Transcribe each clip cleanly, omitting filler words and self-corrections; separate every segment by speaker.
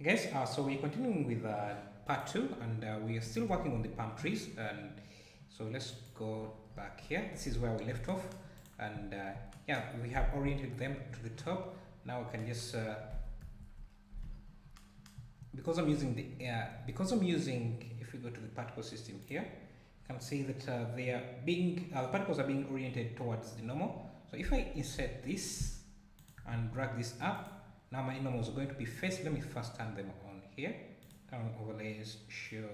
Speaker 1: Guys, so we're continuing with part two, and we are still working on the palm trees. And so let's go back here. This is where we left off, and yeah, we have oriented them to the top. Now we can just because I'm using if we go to the particle system here, you can see that they are being the particles are being oriented towards the normal. So if I insert this and drag this up, now my normals are going to be faced. Let me first turn them on here. Turn on overlays, show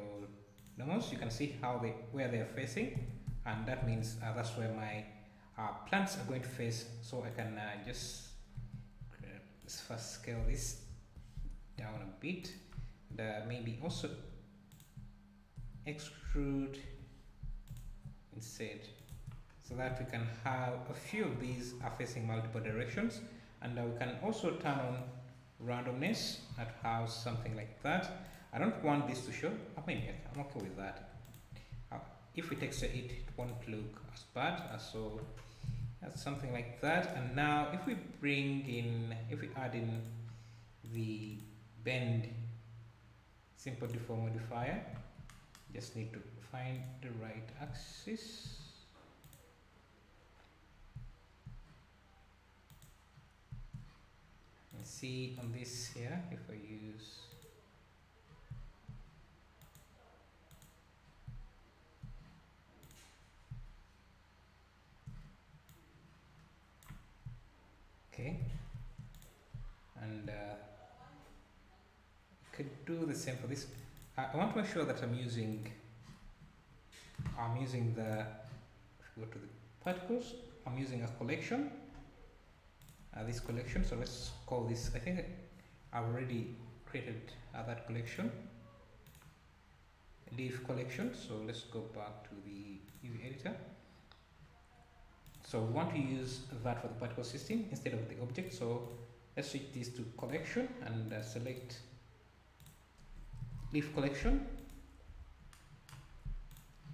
Speaker 1: normals. You can see how where they are facing, and that means that's where my plants are going to face. So I can let's first scale this down a bit. And, maybe also extrude instead, so that we can have a few of these are facing multiple directions. And we can also turn on randomness at house, something like that. I don't want this to show. Maybe I'm okay with that. If we texture it, it won't look as bad. So that's something like that. And now if we add in the bend simple deform modifier, just need to find the right axis. See on this here, if I use okay, and could do the same for this. I want to make sure that I'm using the, if we go to the particles, I'm using a collection. This collection, so let's call this, I think I've already created that collection, leaf collection. So let's go back to the UV editor. So we want to use that for the particle system instead of the object. So let's switch this to collection and select leaf collection.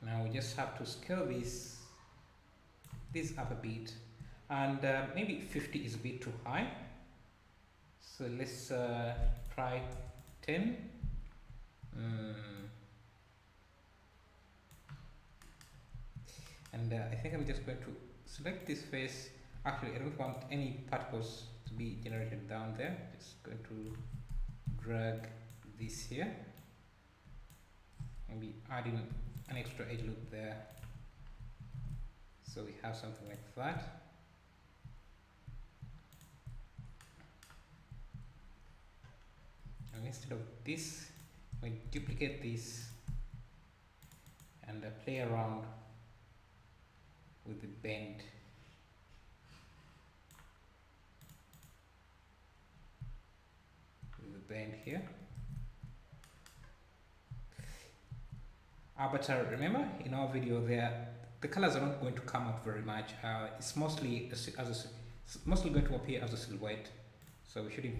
Speaker 1: Now we just have to scale this up a bit, and maybe 50 is a bit too high, so let's try 10. And I think I'm just going to select this face. Actually, I don't want any particles to be generated down there. Just going to drag this here, maybe adding an extra edge loop there, so we have something like that. And instead of this, we duplicate this and play around with the bend. With the bend here. But remember, in our video there, the colors are not going to come up very much. It's mostly going to appear as a silhouette, so we shouldn't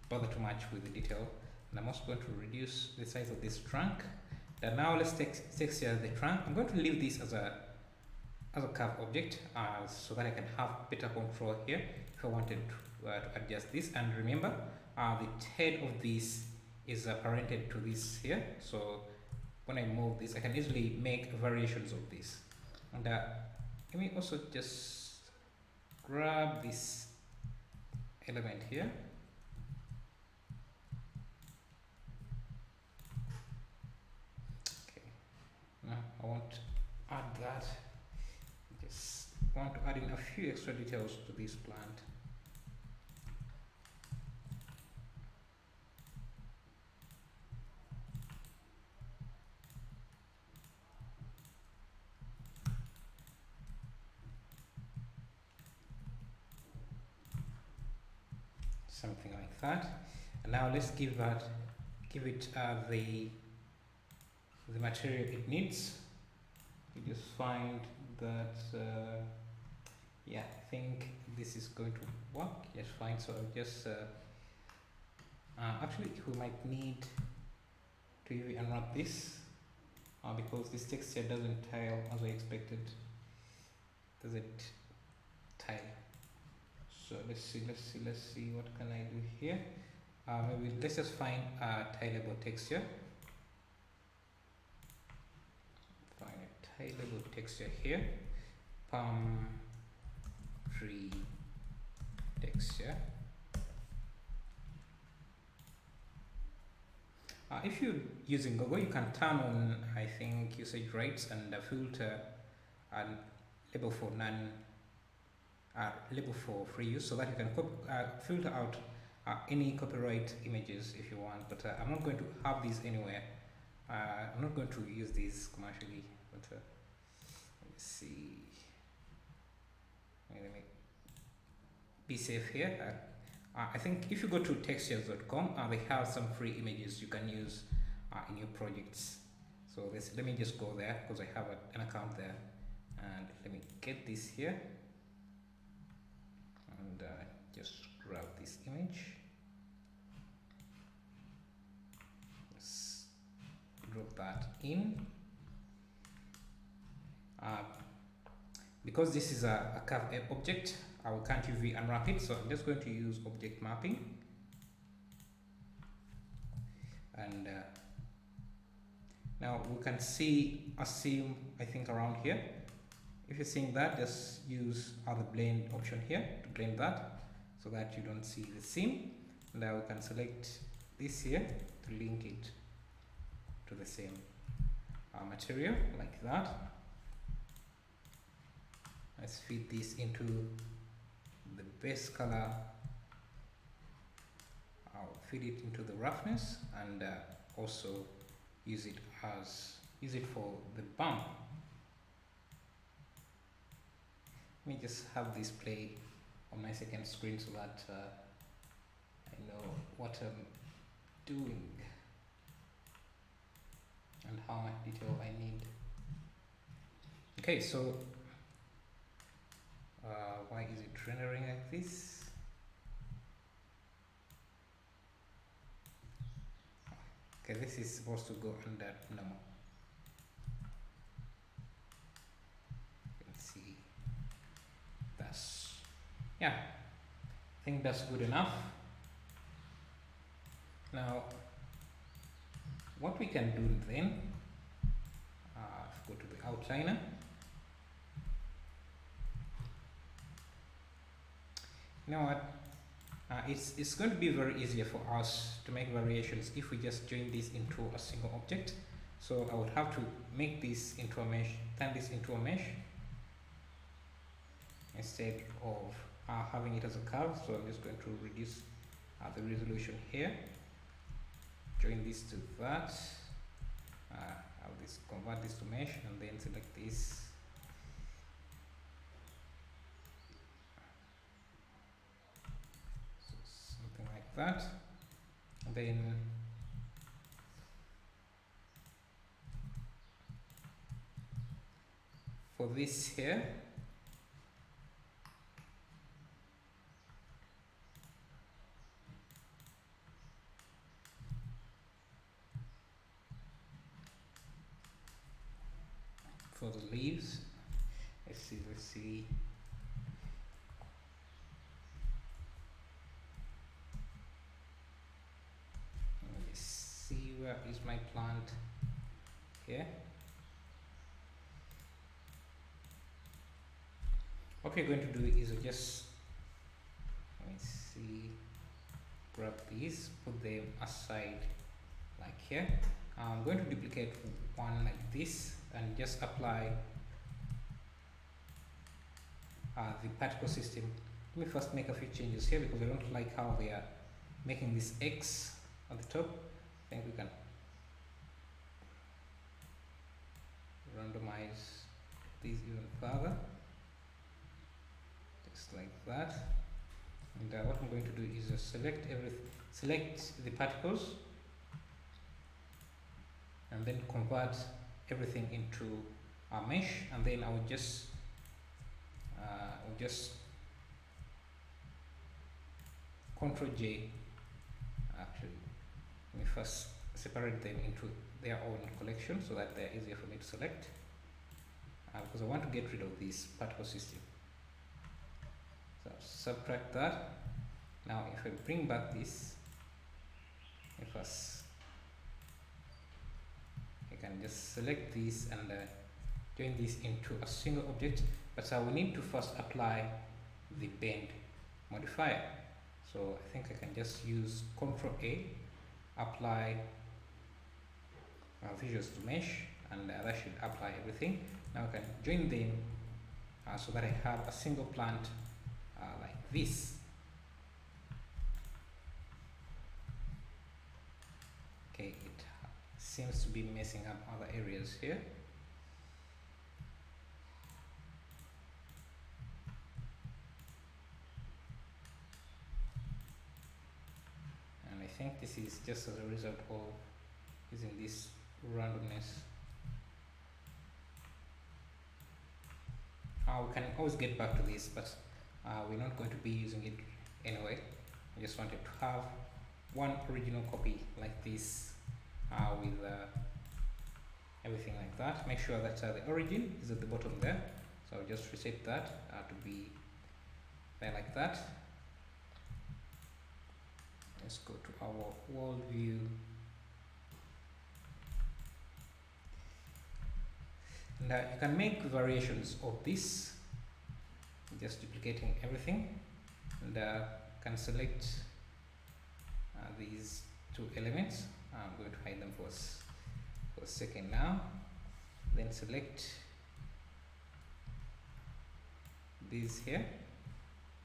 Speaker 1: bother too much with the detail. And I'm also going to reduce the size of this trunk. And now let's texture the trunk. I'm going to leave this as a curve object, so that I can have better control here if I wanted to adjust this. And remember, the head of this is parented to this here, so when I move this, I can easily make variations of this. And let me also just grab this element here. Okay, now I want to add that. Just want to add in a few extra details to this plant. Something like that. And now let's give it the material it needs. You just find that yeah, I think this is going to work. Yes, fine. So I'll just actually we might need to even unwrap this because this texture doesn't tile as I expected. Does it tile? So let's see what can I do here. Maybe let's just find a tileable texture. Find a tileable texture here. Palm tree texture. If you're using Google, you can turn on, I think, usage rates and filter and label for none, label for free use, so that you can filter out any copyright images if you want. But I'm not going to have these anywhere. I'm not going to use these commercially. But let me see. Let me be safe here. I think if you go to textures.com, they have some free images you can use in your projects. So let me just go there because I have an account there, and let me get this here and just grab this image. Let's drop that in. Because this is a curve object, I can't UV unwrap it, so I'm just going to use object mapping. And now we can see a seam, I think, around here. If you're seeing that, just use the blend option here to blend that so that you don't see the seam. Now we can select this here to link it to the same material like that. Let's feed this into the base color. I'll feed it into the roughness and also use it for the bump. Let me just have this play on my second screen so that I know what I'm doing and how much detail I need. Okay, so why is it rendering like this? Okay, this is supposed to go under normal. You can see that's, yeah, I think that's good enough. Now what we can do then, go to the outliner. You know what, it's going to be very easier for us to make variations if we just join this into a single object. So I would have to make this into a mesh, turn this into a mesh instead of having it as a curve. So I'm just going to reduce the resolution here, join this to that, I'll convert this to mesh and then select this. Like that, and then for this here, for the leaves, let's see. Where is my plant here? What we're going to do is just, let me see, grab these, put them aside like here. I'm going to duplicate one like this and just apply the particle system. Let me first make a few changes here because I don't like how they are making this X at the top. I think we can randomize these even further, just like that. And what I'm going to do is select the particles and then convert everything into a mesh, and then I will just Ctrl J. Actually, let me first separate them into their own collection so that they're easier for me to select, because I want to get rid of this particle system. So subtract that. Now if I bring back this, First you can just select this and join this into a single object, but we need to first apply the bend modifier. So I think I can just use Ctrl A, apply visuals to mesh, and that should apply everything. Now I can join them so that I have a single plant like this. Okay, it seems to be messing up other areas here. And I think this is just as a result of using this randomness. We can always get back to this, but we're not going to be using it anyway. I just wanted to have one original copy like this with everything like that. Make sure that the origin is at the bottom there, so I'll just reset that to be there like that. Let's go to our world view. And you can make variations of this, just duplicating everything, and can select these two elements. I'm going to hide them for a second now. Then select these here.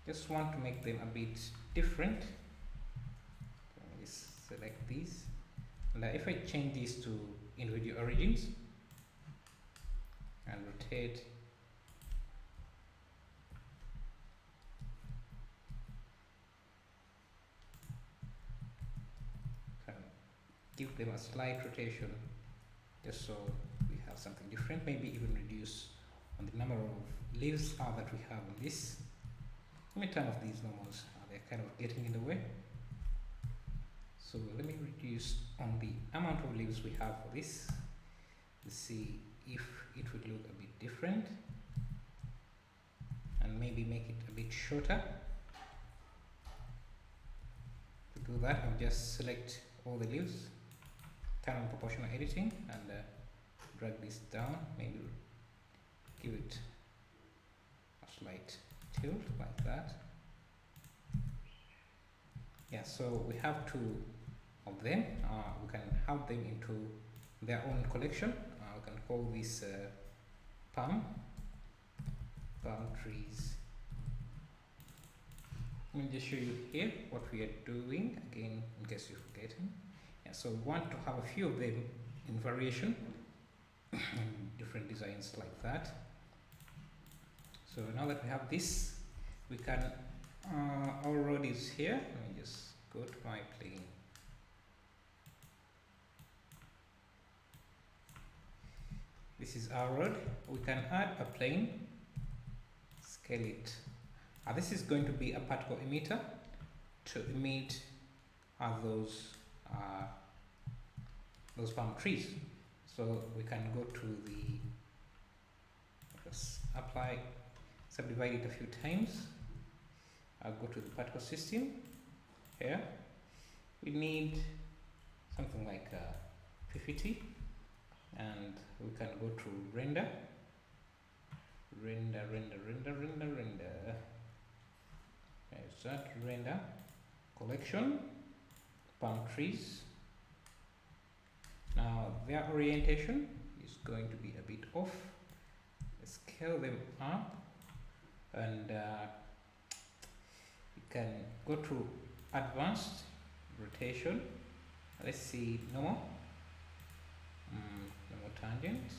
Speaker 1: Just want to make them a bit different. Let me just select these, and if I change these to individual origins and rotate, can give them a slight rotation just so we have something different, maybe even reduce on the number of leaves that we have on this. Let me turn off these normals, they're kind of getting in the way. So let me reduce on the amount of leaves we have for this to see if it would look a bit different, and maybe make it a bit shorter. To do that, I'll just select all the leaves, turn on proportional editing, and drag this down, maybe give it a slight tilt like that. Yeah, so we have two of them. We can have them into their own collection. We can call this palm trees. Let me just show you here what we are doing again, in case you're forgetting. Yeah, so we want to have a few of them in variation, different designs like that. So now that we have this, we can our road is here. Let me just go to my plane. This is our road. We can add a plane, scale it. This is going to be a particle emitter to emit those palm trees. So we can go to the apply, subdivide it a few times. I'll go to the particle system here. We need something like 50, and we can go to render. There's that, render, collection, palm trees. Now their orientation is going to be a bit off. Let's scale them up, and you can go to advanced rotation. Let's see, normal tangent,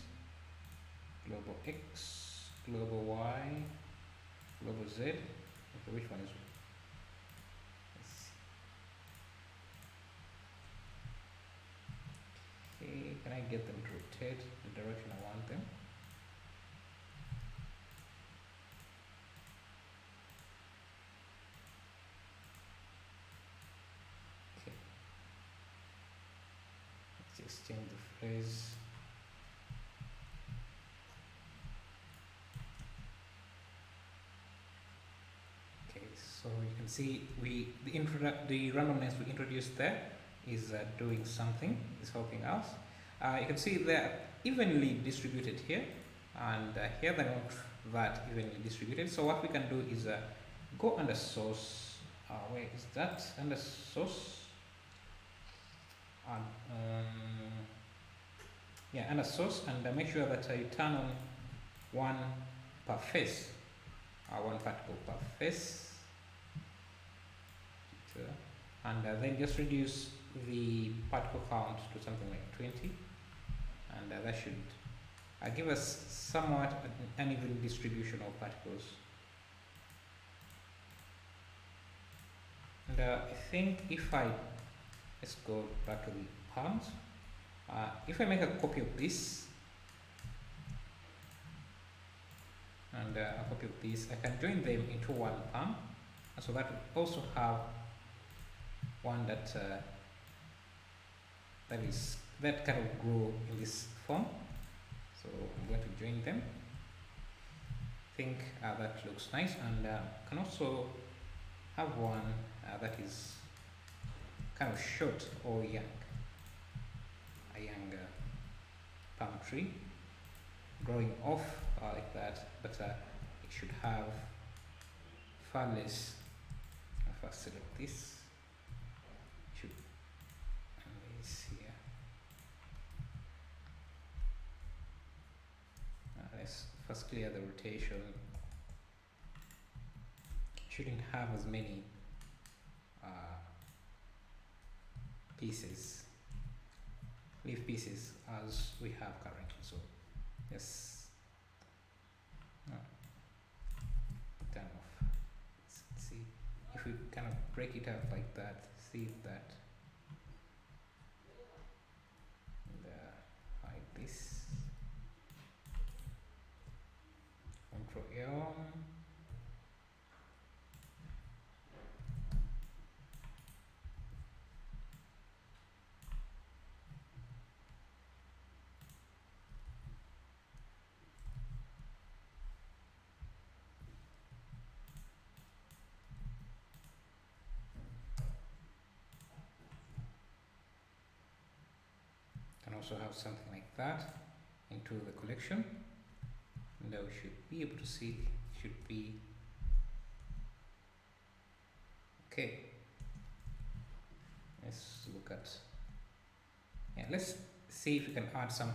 Speaker 1: global X, global Y, global Z. Okay, which one is? Let's see. Okay, can I get them to rotate the direction I want them? Okay. Let's just change the phrase. So you can see the randomness we introduced there is doing something, is helping us. You can see they're evenly distributed here, and here they're not that evenly distributed. So what we can do is go under source. Where is that? Under source. Yeah, under source, and make sure that you turn on one per face, one particle per face, and then just reduce the particle count to something like 20, and that should give us somewhat an uneven distribution of particles. And I think if let's go back to the palms. If I make a copy of this and a copy of this, I can join them into one palm, and so that we also have one that that kind of grow in this form. So I'm going to join them. I think that looks nice, and can also have one that is kind of short or young, a young palm tree growing off like that, but it should have far less. If I select this, it should this here. Let's first clear the rotation. Shouldn't have as many leaf pieces as we have currently. So yes, kind of, let's see if we kind of break it up like that. See if that, and like this. Control L. Also have something like that into the collection, and we should be able to see, should be okay. Let's look at, yeah, let's see if we can add some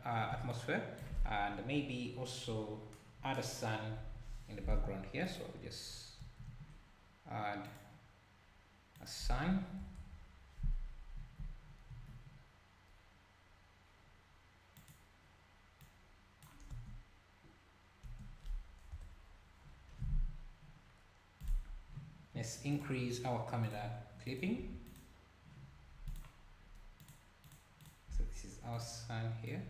Speaker 1: atmosphere, and maybe also add a sun in the background here. So just add a sun. Let's increase our camera clipping. So this is our sun here,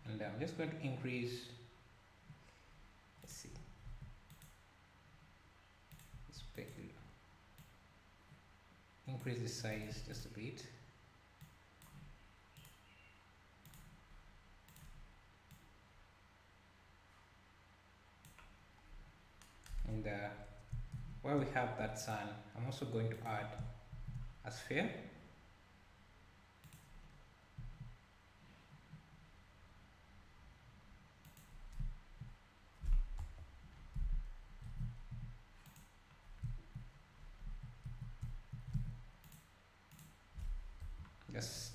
Speaker 1: and I'm just going to increase. Let's see, specular. Increase the size just a bit. And where we have that sun, I'm also going to add a sphere. Just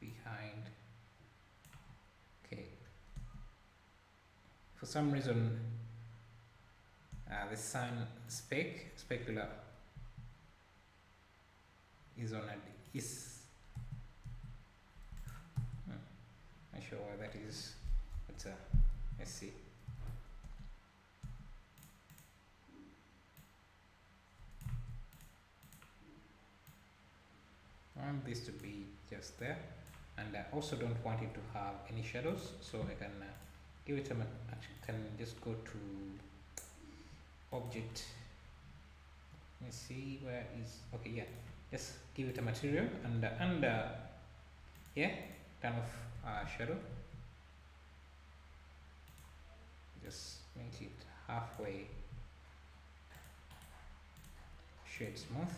Speaker 1: behind. Okay. For some reason, the sun specular is on a not sure why that is, but let's see. I want this to be just there, and I also don't want it to have any shadows, so I can give it can just go to object. Let's see where is, okay, yeah, just give it a material, and yeah, kind of shadow, just make it halfway shade smooth,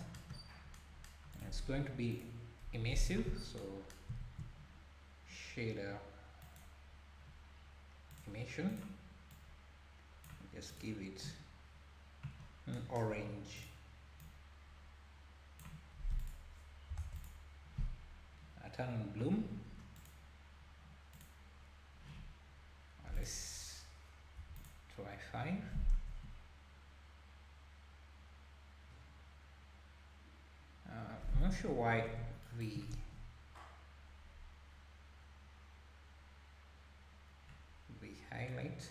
Speaker 1: It's going to be emissive, so shader emission, just give it an orange, turn on bloom. Let's try 5. I'm not sure why the highlight.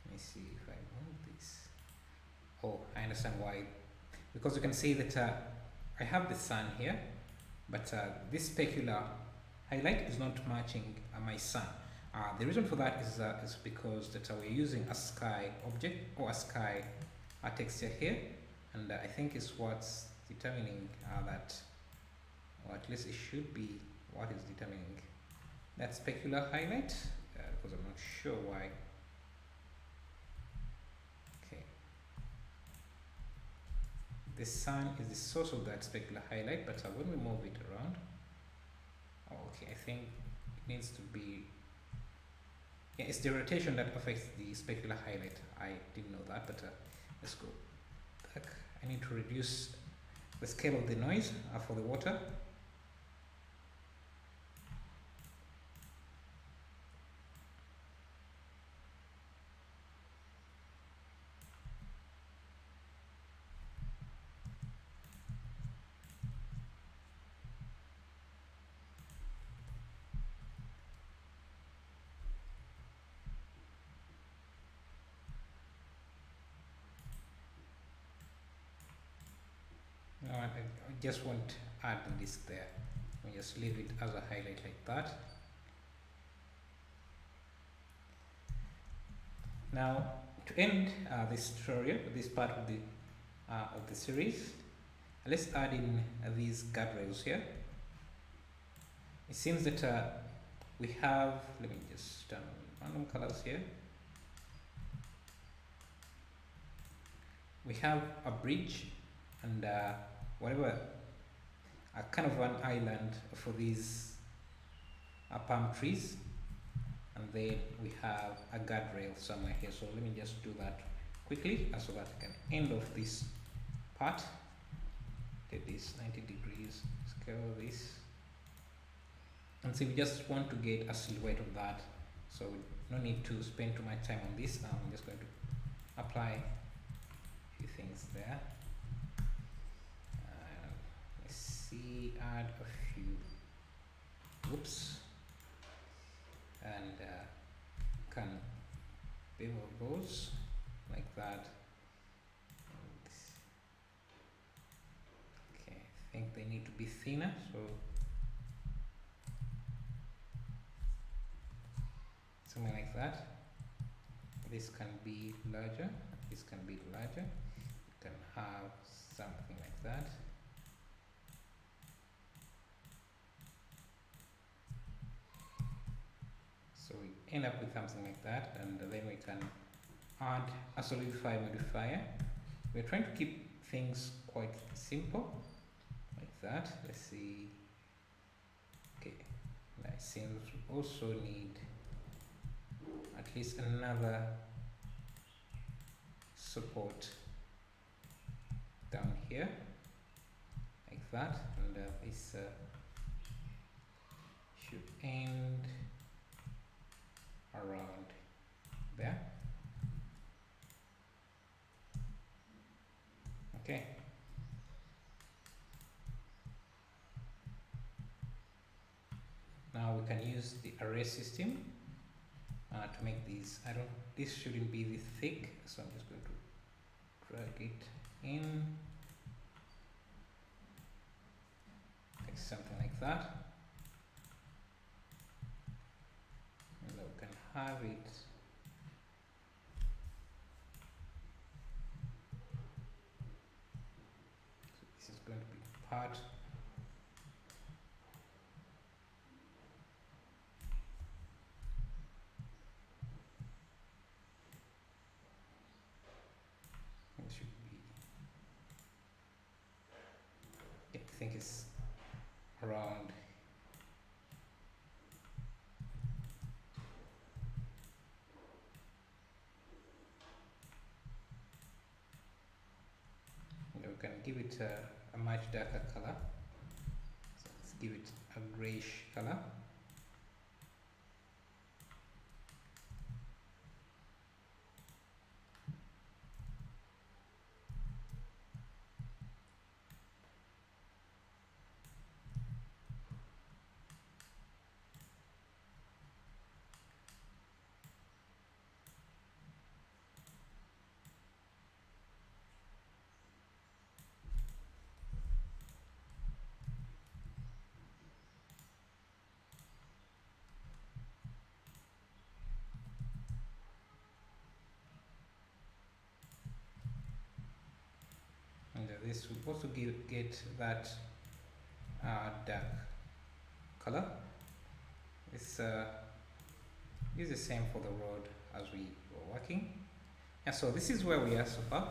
Speaker 1: Let me see if I move this. Oh, I understand why. Because you can see that I have the sun here, but this specular highlight is not matching my sun. The reason for that is because that we're using a sky object or a sky texture here, and I think is what's determining that, or at least it should be what is determining that specular highlight, because I'm not sure why. Okay, the sun is the source of that specular highlight, but when we move it around, okay, I think it needs to be, yeah, it's the rotation that affects the specular highlight. I didn't know that, but let's go back. I need to reduce the scale of the noise for the water. No, I just won't add the disk there. I'll just leave it as a highlight like that. Now, to end this tutorial, this part of the series, let's add in these guardrails here. It seems that we have, let me just turn on random colors here. We have a bridge and whatever, a kind of an island for these palm trees, and then we have a guardrail somewhere here. So let me just do that quickly so that I can end off this part. Take this 90 degrees, scale this, and see, we just want to get a silhouette of that, so no need to spend too much time on this. I'm just going to apply a few things there. Let's see, add a few, whoops, and can bevel those like that. Okay, I think they need to be thinner, so something like that. This can be larger, this can be larger. You can have something like that. So we end up with something like that, and then we can add a solidify modifier. We're trying to keep things quite simple, like that. Let's see. Okay, that seems we also need at least another support down here, like that, and this should end around there. Okay. Now we can use the array system to make these. This shouldn't be this thick, so I'm just going to drag it in, like something like that. And then we can have it this is going to be part. It should be think it's around. We can give it a much darker color. So let's give it a grayish color. And this will also get that dark color. It's is the same for the road as we were working. And so this is where we are so far.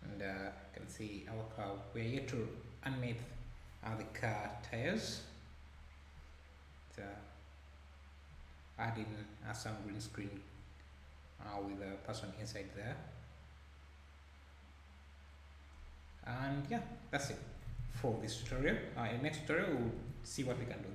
Speaker 1: And you can see our car, we are yet to animate the car tires. Adding some green screen with a person inside there. And yeah, that's it for this tutorial. In the next tutorial we'll see what we can do.